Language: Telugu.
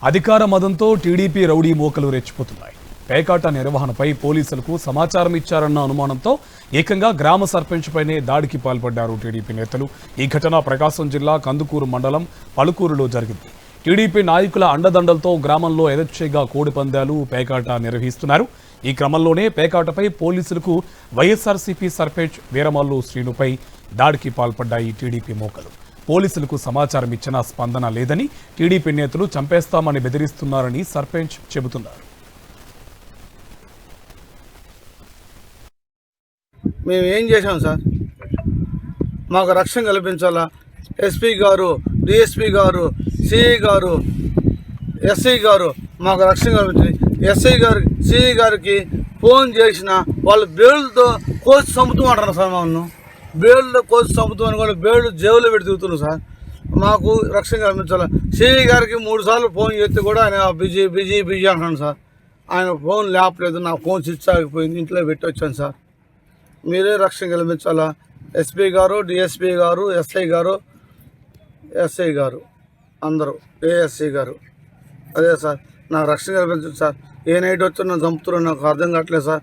అధికార మదంతో టీడీపీ రౌడీ మోకలు రెచ్చిపోతున్నాయి. పేకాట నిర్వహణపై పోలీసులకు సమాచారం ఇచ్చారన్న అనుమానంతో ఏకంగా గ్రామ సర్పంచ్ పైనే దాడికి పాల్పడ్డారు టీడీపీ నేతలు. ఈ ఘటన ప్రకాశం జిల్లా కందుకూరు మండలం పలుకూరులో జరిగింది. టీడీపీ నాయకుల అండదండలతో గ్రామంలో యథేచ్ఛగా కోడి పందాలు, పేకాట నిర్వహిస్తున్నారు. ఈ క్రమంలోనే పేకాటపై పోలీసులకు వైఎస్ఆర్సీపీ సర్పంచ్ వీరమల్లు శ్రీనుపై దాడికి పాల్పడ్డాయి టీడీపీ మోకలు. పోలీసులకు సమాచారం ఇచ్చినా స్పందన లేదని, టీడీపీ నేతలు చంపేస్తామని బెదిరిస్తున్నారని సర్పంచ్ చెబుతున్నారు. మేము ఏం చేశాం సార్, మాకు రక్షణ కల్పించాలా. ఎస్పీ గారు, డిఎస్పీ గారు, సిఐ గారు, ఎస్ఐ గారు మాకు రక్షణ కల్పించాలి. ఎస్ఐ గారికి, సిఐ గారికి ఫోన్ చేసిన వాళ్ళు బేళ్ళతో కోసి చంపుతూ అంటారు సార్. మమ్మల్ని బేళ్ళలో కోసి చంపుతామని కూడా బేళ్ళు జేబులో పెట్టి తిరుగుతున్నారు సార్. మాకు రక్షణ కల్పించాలి. సిఐ గారికి 3 సార్లు ఫోన్ చేస్తే కూడా ఆయన బిజీ బిజీ బిజీ అంటున్నాను సార్. ఆయన ఫోన్ లేపలేదు, నా ఫోన్ స్విచ్ ఆగిపోయింది, ఇంట్లో పెట్టి వచ్చాను సార్. మీరే రక్షణ కల్పించాలా. ఎస్పీ గారు, డిఎస్పీ గారు, ఎస్ఐ గారు అందరూ, ఏఎస్ఐ గారు, అదే సార్ నాకు రక్షణ కల్పించండి సార్. ఏ నైట్ వచ్చి నన్ను చంపుతున్నారో నాకు అర్థం కావట్లేదు సార్.